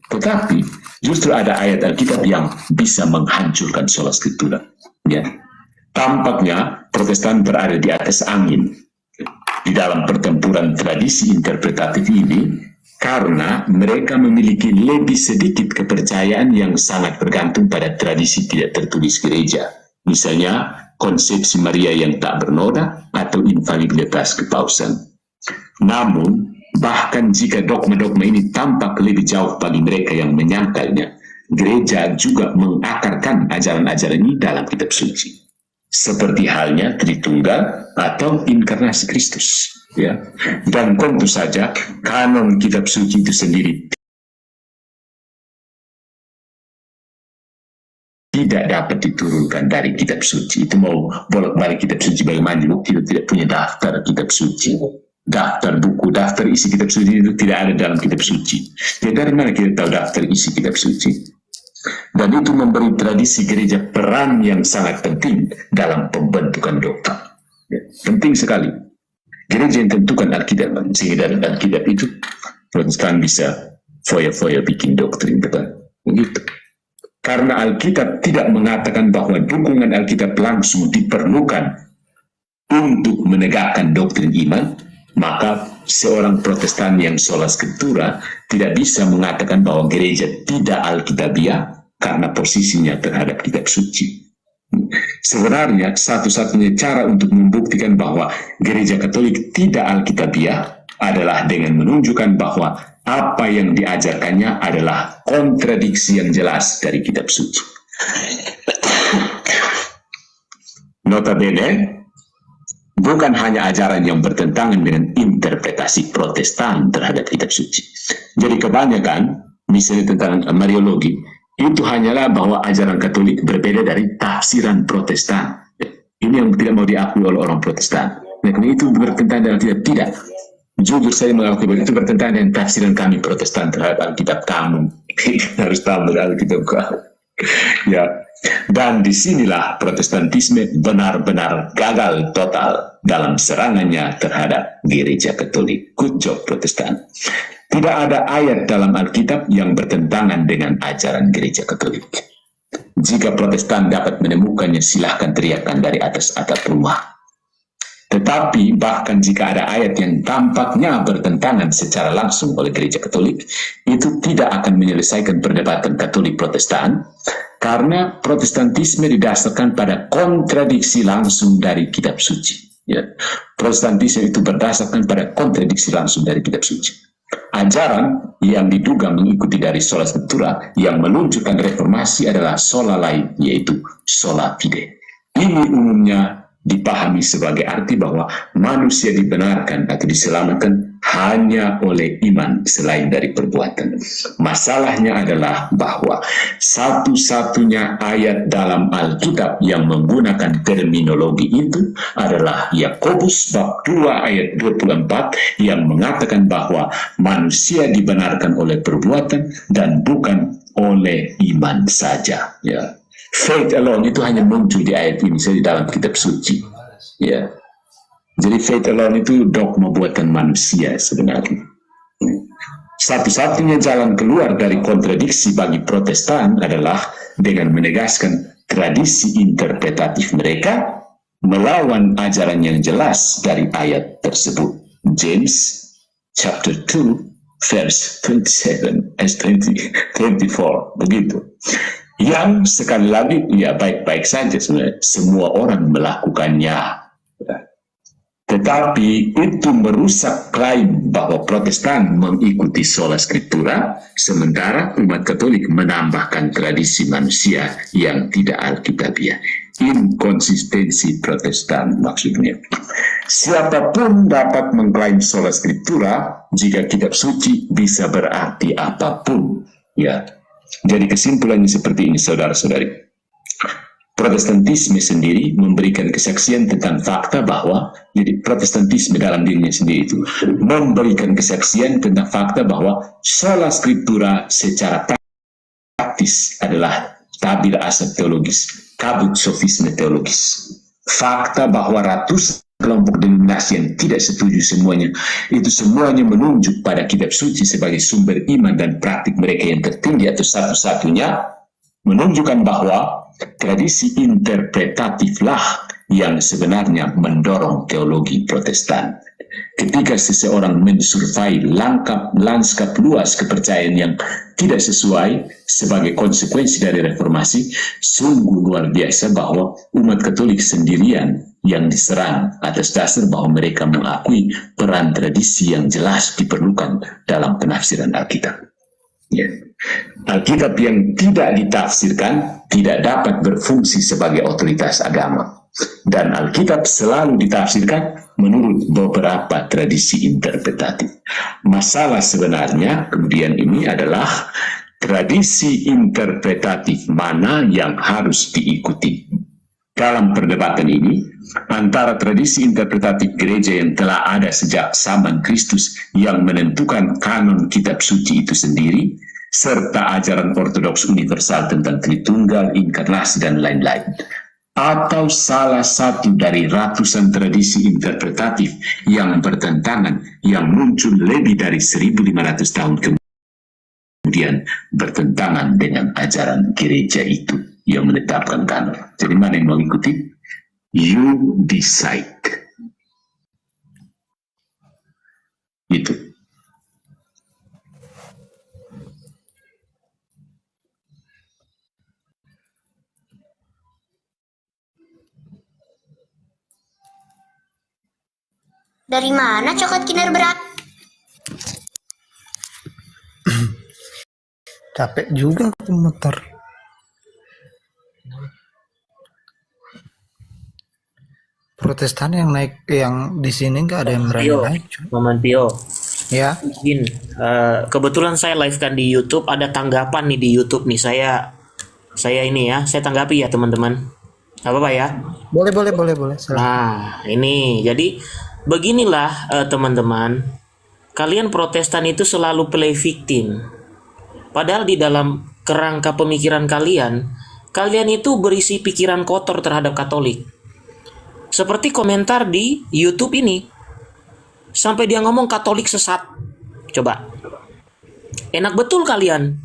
Tetapi justru ada ayat Alkitab yang bisa menghancurkan sola scriptura. Ya. Tampaknya Protestan berada di atas angin di dalam pertempuran tradisi interpretatif ini karena mereka memiliki lebih sedikit kepercayaan yang sangat bergantung pada tradisi tidak tertulis gereja. Misalnya konsepsi Maria yang tak bernoda atau infalibilitas kepausan. Namun, bahkan jika dogma-dogma ini tampak lebih jauh bagi mereka yang menyangkalnya, gereja juga mengakarkan ajaran-ajaran ini dalam kitab suci. Seperti halnya Tritunggal atau inkarnasi Kristus. Ya. Dan tentu saja, kanon kitab suci itu sendiri tidak dapat diturunkan dari kitab suci. Itu mau bolak-balik kitab suci bagaimana juga tidak punya daftar kitab suci. Daftar buku, daftar isi kitab suci itu tidak ada dalam kitab suci. Jadi dari mana kita tahu daftar isi kitab suci? Dan itu memberi tradisi gereja peran yang sangat penting dalam pembentukan dogma. Ya, penting sekali. Gereja yang tentukan Alkitab, sehingga dari Alkitab itu Protestan bisa foya-foya bikin doktrin, betul? Begitu. Karena Alkitab tidak mengatakan bahwa dukungan Alkitab langsung diperlukan untuk menegakkan doktrin iman, maka seorang Protestan yang sola scriptura tidak bisa mengatakan bahwa gereja tidak Alkitabiah karena posisinya terhadap kitab suci. Sebenarnya satu-satunya cara untuk membuktikan bahwa gereja Katolik tidak Alkitabiah adalah dengan menunjukkan bahwa apa yang diajarkannya adalah kontradiksi yang jelas dari kitab suci. Notabene, bukan hanya ajaran yang bertentangan dengan interpretasi Protestan terhadap kitab suci. Jadi kebanyakan, misalnya tentang Mariologi, itu hanyalah bahwa ajaran Katolik berbeda dari tafsiran Protestan. Ini yang tidak mau diakui oleh orang Protestan. Nah, itu bertentangan dengan tidak. Jujur saya mengakui bahwa itu bertentangan dengan tafsiran kami Protestan terhadap Alkitab kamu. Harus tahu Alkitab kamu. Ya. Dan disinilah Protestantisme benar-benar gagal total dalam serangannya terhadap gereja Katolik. Good job Protestan. Tidak ada ayat dalam Alkitab yang bertentangan dengan ajaran gereja Katolik. Jika Protestan dapat menemukannya, silahkan teriakan dari atas atap rumah. Tetapi bahkan jika ada ayat yang tampaknya bertentangan secara langsung oleh gereja Katolik, itu tidak akan menyelesaikan perdebatan Katolik Protestan, karena Protestantisme didasarkan pada kontradiksi langsung dari kitab suci. Ya. Protestantisme itu berdasarkan pada kontradiksi langsung dari kitab suci. Ajaran yang diduga mengikuti dari sola scriptura yang menunjukkan reformasi adalah sola lain, yaitu sola fide. Ini umumnya dipahami sebagai arti bahwa manusia dibenarkan atau diselamatkan hanya oleh iman selain dari perbuatan. Masalahnya adalah bahwa satu-satunya ayat dalam Alkitab yang menggunakan terminologi itu adalah Yakobus bab 2 ayat 24 yang mengatakan bahwa manusia dibenarkan oleh perbuatan dan bukan oleh iman saja. Ya. Faith alone itu hanya muncul di ayat ini saja dalam kitab suci. Ya. Jadi faith alone itu dogma buatan manusia sebenarnya. Satu-satunya jalan keluar dari kontradiksi bagi Protestan adalah dengan menegaskan tradisi interpretatif mereka melawan ajaran yang jelas dari ayat tersebut. James chapter 2 verse 27 24 begitu. Yang sekali lagi ya baik-baik saja sebenarnya semua orang melakukannya, tetapi itu merusak klaim bahwa Protestan mengikuti sola scriptura sementara umat Katolik menambahkan tradisi manusia yang tidak alkitabiah. Inkonsistensi Protestan maksudnya. Siapapun dapat mengklaim sola scriptura jika kitab suci bisa berarti apapun, ya. Jadi kesimpulannya seperti ini, saudara-saudari. Protestantisme sendiri memberikan kesaksian tentang fakta bahwa, jadi Protestantisme dalam dirinya sendiri itu memberikan kesaksian tentang fakta bahwa sola scriptura secara praktis adalah tabir asal teologis, kabut sofisme teologis. Fakta bahwa ratusan kelompok denominasi yang tidak setuju semuanya. Itu semuanya menunjuk pada kitab suci sebagai sumber iman dan praktik mereka yang tertinggi atau satu-satunya, menunjukkan bahwa tradisi interpretatiflah yang sebenarnya mendorong teologi Protestan. Ketika seseorang mensurvei lanskap luas kepercayaan yang tidak sesuai sebagai konsekuensi dari reformasi, sungguh luar biasa bahwa umat Katolik sendirian yang diserang atas dasar bahwa mereka mengakui peran tradisi yang jelas diperlukan dalam penafsiran Alkitab. Ya. Alkitab yang tidak ditafsirkan tidak dapat berfungsi sebagai otoritas agama. Dan Alkitab selalu ditafsirkan menurut beberapa tradisi interpretatif. Masalah sebenarnya kemudian ini adalah tradisi interpretatif mana yang harus diikuti. Dalam perdebatan ini, antara tradisi interpretatif gereja yang telah ada sejak zaman Kristus yang menentukan kanon kitab suci itu sendiri, serta ajaran ortodoks universal tentang Tritunggal, inkarnasi, dan lain-lain, atau salah satu dari ratusan tradisi interpretatif yang bertentangan yang muncul lebih dari 1.500 tahun kemudian bertentangan dengan ajaran gereja itu yang menetapkan kanon. Jadi mana yang mengikuti? You decide. Itu. Dari mana coklat Kinder berat? Capek juga aku muter. Protestan yang naik, yang di sini nggak ada yang berani naik. Maman Pio. Ya. Izin, kebetulan saya live kan di YouTube, ada tanggapan nih di YouTube nih. Saya ini ya, saya tanggapi ya teman-teman. Apa ya? Boleh. Silahkan. Nah, ini jadi beginilah teman-teman. Kalian Protestan itu selalu play victim. Padahal di dalam kerangka pemikiran kalian itu berisi pikiran kotor terhadap Katolik. Seperti komentar di YouTube ini. Sampai dia ngomong Katolik sesat. Coba. Enak betul kalian.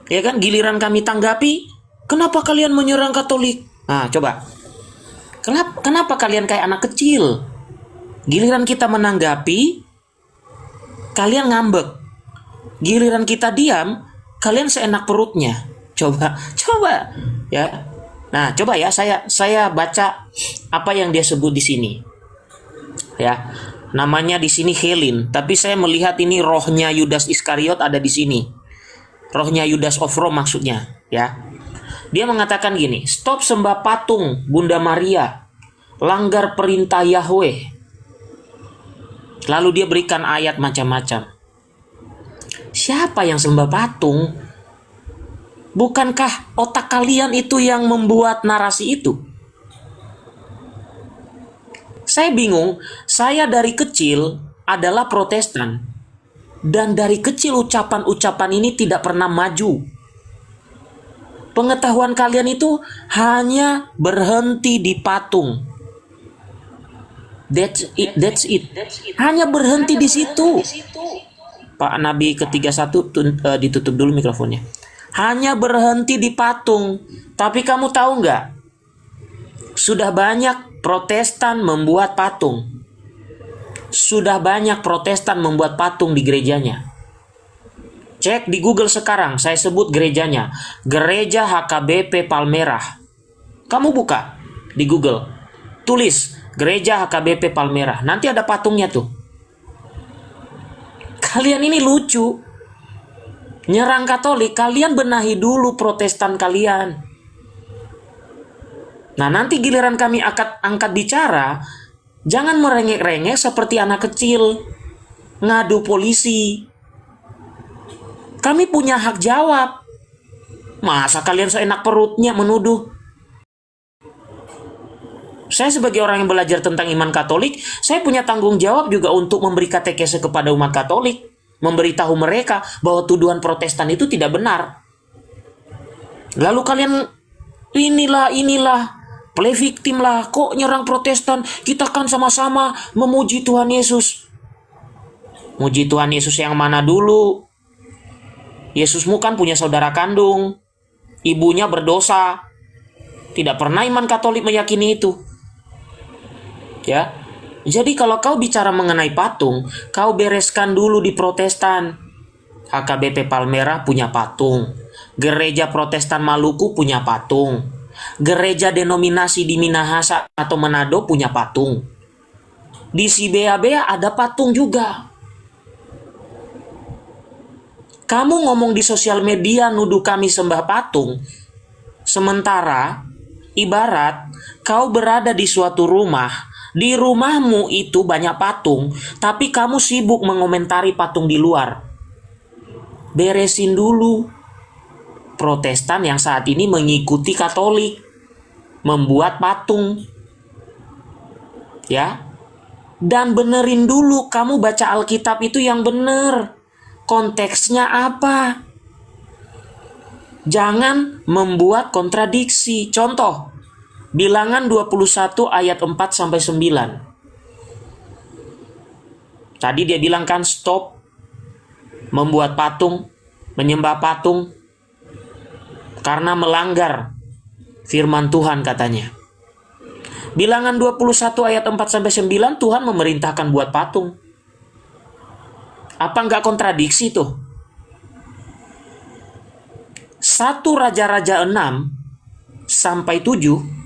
Ya kan, giliran kami tanggapi, kenapa kalian menyerang Katolik? Nah, coba. Kenapa kalian kayak anak kecil? Giliran kita menanggapi, kalian ngambek. Giliran kita diam, kalian seenak perutnya. Coba ya. Nah, coba ya saya baca apa yang dia sebut di sini. Ya. Namanya di sini Helin, tapi saya melihat ini rohnya Yudas Iskariot ada di sini. Rohnya Yudas of Rome maksudnya, ya. Dia mengatakan gini, "Stop sembah patung, Bunda Maria. Langgar perintah Yahweh." Lalu dia berikan ayat macam-macam. Siapa yang sembah patung? Bukankah otak kalian itu yang membuat narasi itu? Saya bingung, saya dari kecil adalah Protestan. Dan dari kecil ucapan-ucapan ini tidak pernah maju. Pengetahuan kalian itu hanya berhenti di patung. That's it. Hanya berhenti di situ. Pak Nabi ke-31 ditutup dulu mikrofonnya. Hanya berhenti di patung. Tapi kamu tahu nggak? Sudah banyak Protestan membuat patung. Sudah banyak Protestan membuat patung di gerejanya. Cek di Google sekarang, saya sebut gerejanya. Gereja HKBP Palmerah. Kamu buka di Google. Tulis Gereja HKBP Palmerah. Nanti ada patungnya tuh. Kalian ini lucu. Nyerang Katolik, kalian benahi dulu Protestan kalian. Nah, nanti giliran kami angkat bicara, jangan merengek-rengek seperti anak kecil. Ngadu polisi. Kami punya hak jawab. Masa kalian seenak perutnya menuduh? Saya sebagai orang yang belajar tentang iman Katolik, saya punya tanggung jawab juga untuk memberi katekese kepada umat Katolik. Memberitahu mereka bahwa tuduhan Protestan itu tidak benar. Lalu kalian inilah. Play victim lah, kok nyerang Protestan? Kita kan sama-sama memuji Tuhan Yesus. Muji Tuhan Yesus yang mana dulu? Yesusmu kan punya saudara kandung, ibunya berdosa. Tidak pernah iman Katolik meyakini itu. Ya. Jadi kalau kau bicara mengenai patung, kau bereskan dulu di Protestan. HKBP Palmerah punya patung. Gereja Protestan Maluku punya patung. Gereja denominasi di Minahasa atau Manado punya patung. Di Sibea-bea ada patung juga. Kamu ngomong di sosial media nuduh kami sembah patung. Sementara, ibarat kau berada di suatu rumah. Di rumahmu itu banyak patung, tapi kamu sibuk mengomentari patung di luar. Beresin dulu. Protestan yang saat ini mengikuti Katolik membuat patung, ya, dan benerin dulu. Kamu baca Alkitab itu yang bener, konteksnya apa. Jangan membuat kontradiksi. Contoh, Bilangan 21 ayat 4-9. Tadi dia bilang kan stop membuat patung, menyembah patung, karena melanggar firman Tuhan katanya. Bilangan 21 ayat 4-9 Tuhan memerintahkan buat patung. Apa nggak kontradiksi tuh? 1 Raja-Raja 6-7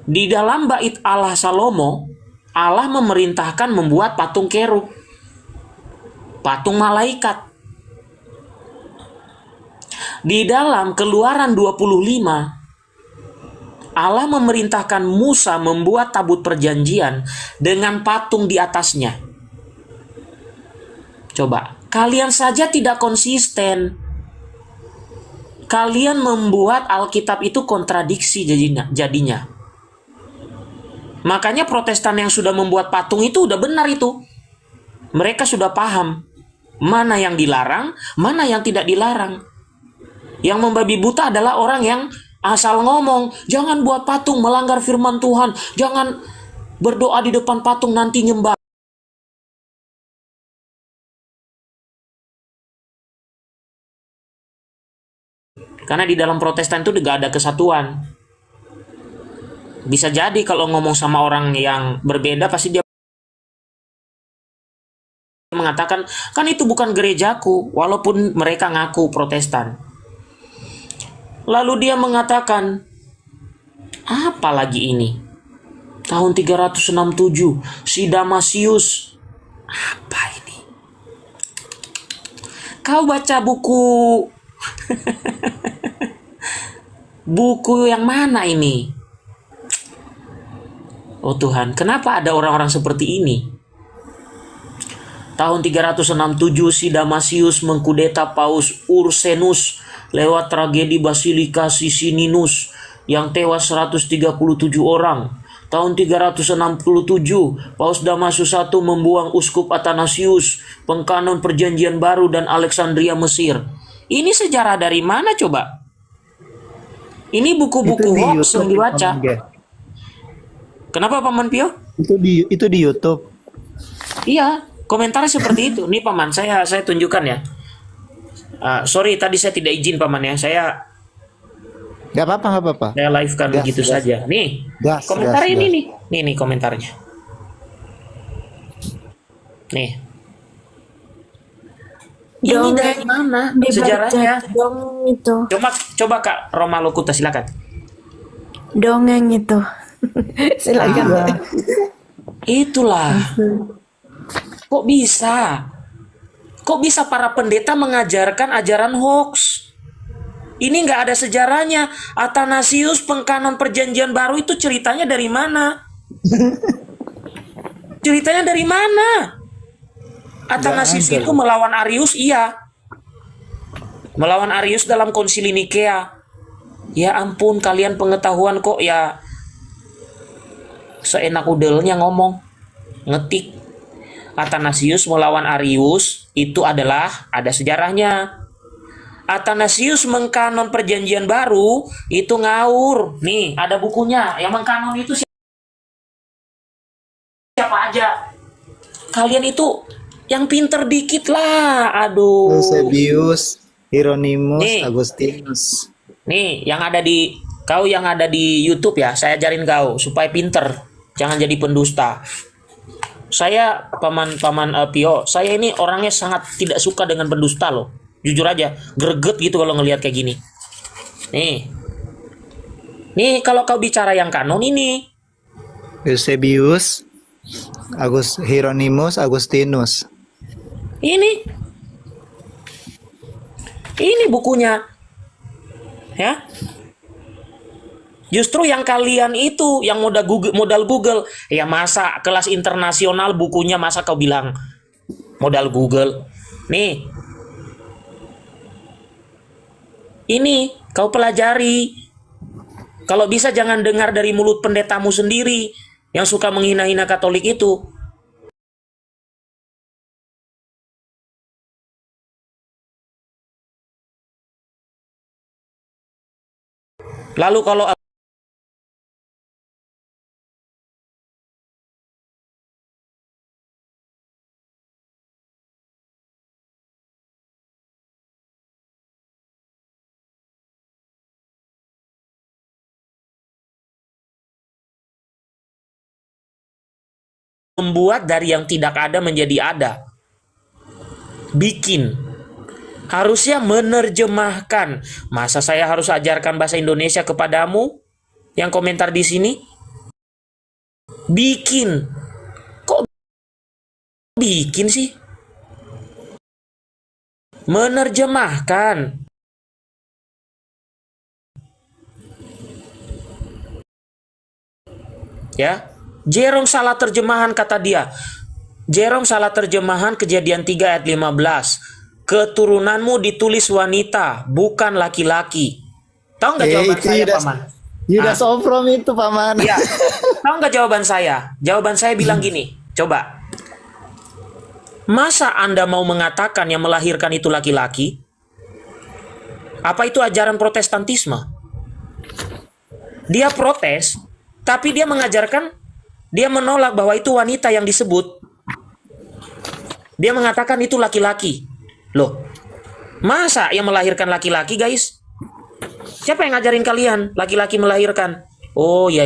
di dalam bait Allah Salomo, Allah memerintahkan membuat patung kerub, patung malaikat. Di dalam Keluaran 25, Allah memerintahkan Musa membuat tabut perjanjian dengan patung di atasnya. Coba, kalian saja tidak konsisten. Kalian membuat Alkitab itu kontradiksi jadinya. Makanya Protestan yang sudah membuat patung itu udah benar itu. Mereka sudah paham mana yang dilarang, mana yang tidak dilarang. Yang membabi buta adalah orang yang asal ngomong, jangan buat patung, melanggar firman Tuhan, jangan berdoa di depan patung nanti nyembah. Karena di dalam Protestan itu gak ada kesatuan. Bisa jadi kalau ngomong sama orang yang berbeda, pasti dia mengatakan, kan itu bukan gerejaku, walaupun mereka ngaku Protestan. Lalu dia mengatakan, apa lagi ini? Tahun 367, si Damasius. Apa ini? Kau baca buku buku yang mana ini? Oh Tuhan, kenapa ada orang-orang seperti ini? Tahun 367 si Damasius mengkudeta Paus Ursenus lewat tragedi Basilika Sisininus yang tewas 137 orang. Tahun 367 Paus Damasius I membuang Uskup Athanasius, pengkanon Perjanjian Baru dan Alexandria Mesir. Ini sejarah dari mana coba? Ini buku-buku hoax yang dibaca. Kenapa Paman Pio? Itu di YouTube. Iya, komentarnya seperti itu. Nih Paman, saya tunjukkan ya. Sorry tadi saya tidak izin Paman ya. Saya Gak apa-apa. Saya live-kan begitu saja. Nih, komentar ini nih. Nih komentarnya. Nih. Ini dari mana sejarahnya? Dongeng itu. Coba Kak Roma Lokuta silakan. Dongeng itu. Silakan. Itulah. Kok bisa? Kok bisa para pendeta mengajarkan ajaran hoax? Ini nggak ada sejarahnya. Athanasius, pengkanon Perjanjian Baru itu ceritanya dari mana? Ceritanya dari mana? Athanasius itu melawan Arius, iya. Melawan Arius dalam konsili Nikea. Ya ampun, kalian pengetahuan kok ya seenak udelnya ngomong. Ngetik. Athanasius melawan Arius itu adalah ada sejarahnya. Athanasius mengkanon perjanjian baru itu ngawur. Nih, ada bukunya. Yang mengkanon itu siapa aja? Kalian itu yang pinter dikit lah. Aduh. Eusebius, Hieronymus, Nih, Agustinus. nih yang ada di YouTube ya, saya ajarin kau supaya pinter. Jangan jadi pendusta. Saya paman Pio, saya ini orangnya sangat tidak suka dengan pendusta loh. Jujur aja, greget gitu kalau ngelihat kayak gini. Nih. Nih kalau kau bicara yang kanon ini. Eusebius, Hieronymus, Agustinus. Ini bukunya. Ya. Justru yang kalian itu yang modal Google, ya masa kelas internasional bukunya masa kau bilang modal Google. Nih. Ini kau pelajari. Kalau bisa jangan dengar dari mulut pendetamu sendiri yang suka menghina-hina Katolik itu. Lalu kalau membuat dari yang tidak ada menjadi ada. Bikin. Harusnya menerjemahkan. Masa saya harus ajarkan bahasa Indonesia kepadamu? Yang komentar di sini? Bikin. Kok bikin sih? Menerjemahkan. Ya. Jerome salah terjemahan kata dia. Jerome salah terjemahan Kejadian 3 ayat 15. Keturunanmu ditulis wanita, bukan laki-laki. Tahu nggak jawaban saya, Paman? Yudas Sofrom itu, Paman. Iya. Tahu nggak jawaban saya? Jawaban saya bilang gini. Coba. Masa Anda mau mengatakan yang melahirkan itu laki-laki? Apa itu ajaran protestantisme? Dia protes, tapi dia mengajarkan, dia menolak bahwa itu wanita yang disebut. Dia mengatakan itu laki-laki. Loh, masa yang melahirkan laki-laki, guys? Siapa yang ngajarin kalian laki-laki melahirkan? Oh, ya.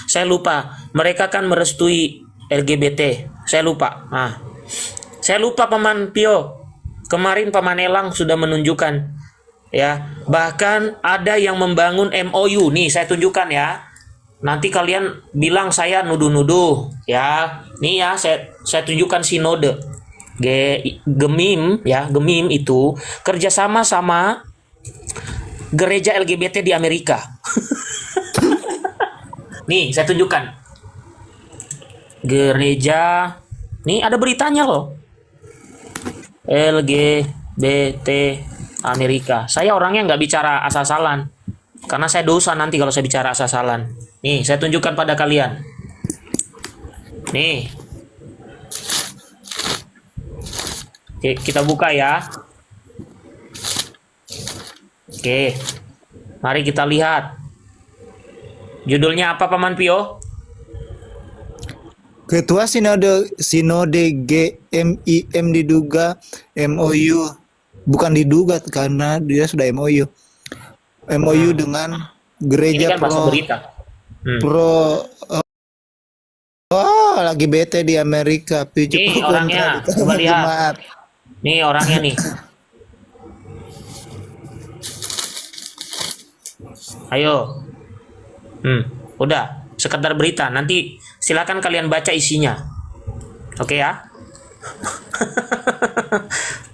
Saya lupa. Mereka kan merestui LGBT. Saya lupa. Saya lupa, Paman Pio. Kemarin Paman Elang sudah menunjukkan. Ya, bahkan ada yang membangun MOU. Nih, saya tunjukkan ya. Nanti kalian bilang saya nuduh-nuduh, ya. Nih ya, saya tunjukkan sinode. Gemim ya, Gemim itu kerjasama sama gereja LGBT di Amerika. Nih, saya tunjukkan. Gereja, nih ada beritanya loh. LGBT Amerika. Saya orangnya nggak bicara asal-asalan. Karena saya dosa nanti kalau saya bicara asal-asalan. Nih, saya tunjukkan pada kalian. Nih. Oke, kita buka ya. Oke. Mari kita lihat. Judulnya apa, Paman Pio? Ketua Sinode GMIM diduga MOU. Bukan diduga karena dia sudah MOU. MOU dengan Ini gereja kan bahasa berita. lagi bete di Amerika. Nih orangnya, coba lihat. Jemaat. Nih orangnya nih. Ayo. Udah, sekedar berita. Nanti silakan kalian baca isinya. Oke ya?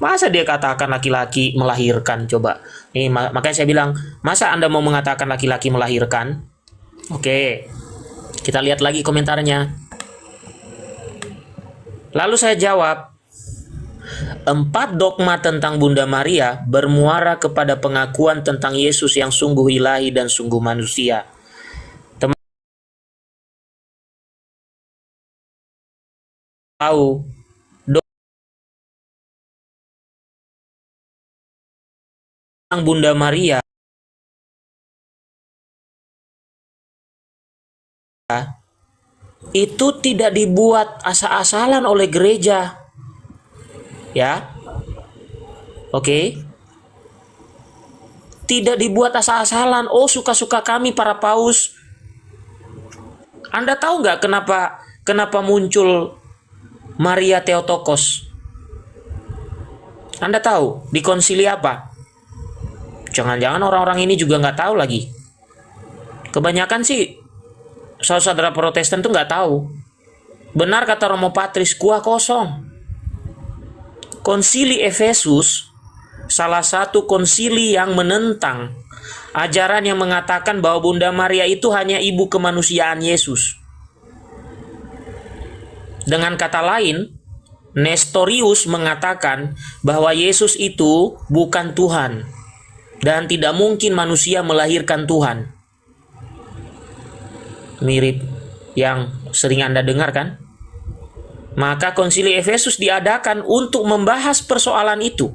Masa dia katakan laki-laki melahirkan? Coba. Nih, makanya saya bilang, masa Anda mau mengatakan laki-laki melahirkan? Oke. Kita lihat lagi komentarnya. Lalu saya jawab, 4 dogma tentang Bunda Maria bermuara kepada pengakuan tentang Yesus yang sungguh ilahi dan sungguh manusia. Tahu Bunda Maria itu tidak dibuat asal-asalan oleh gereja. Ya. Oke. Tidak dibuat asal-asalan. Oh, suka-suka kami para paus. Anda tahu nggak kenapa muncul Maria Theotokos? Anda tahu di konsili apa? Jangan-jangan orang-orang ini juga nggak tahu lagi. Kebanyakan sih saudara Protestan tuh nggak tahu. Benar kata Romo Patris, kuah kosong. Konsili Efesus salah satu konsili yang menentang ajaran yang mengatakan bahwa Bunda Maria itu hanya ibu kemanusiaan Yesus. Dengan kata lain, Nestorius mengatakan bahwa Yesus itu bukan Tuhan dan tidak mungkin manusia melahirkan Tuhan. Mirip yang sering Anda dengar kan? Maka konsili Efesus diadakan untuk membahas persoalan itu.